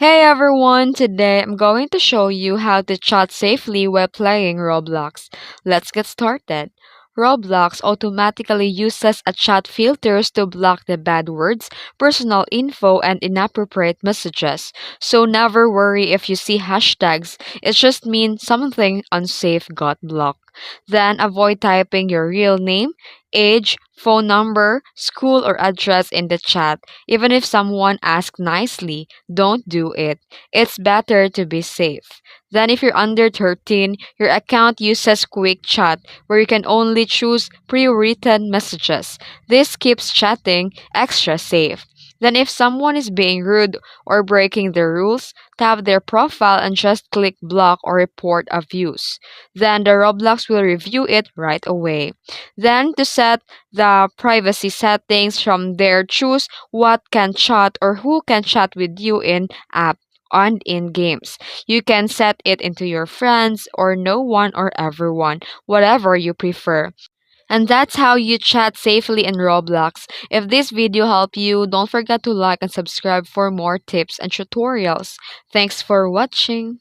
Hey everyone, today I'm going to show you how to chat safely while playing Roblox. Let's get started. Roblox automatically uses a chat filters to block the bad words, personal info, and inappropriate messages. So never worry if you see hashtags. It just means something unsafe got blocked. Then avoid typing your real name, age, phone number, school, or address in the chat. Even if someone asks nicely, don't do it. It's better to be safe. Then, if you're under 13, your account uses Quick Chat, where you can only choose pre written messages. This keeps chatting extra safe. Then, if someone is being rude or breaking the rules, tap their profile and just click block or report abuse. Then, the Roblox will review it right away. Then, to set the privacy settings from there, choose what can chat or who can chat with you in app and in games. You can set it into your friends or no one or everyone, whatever you prefer. And that's how you chat safely in Roblox. If this video helped you, don't forget to like and subscribe for more tips and tutorials. Thanks for watching.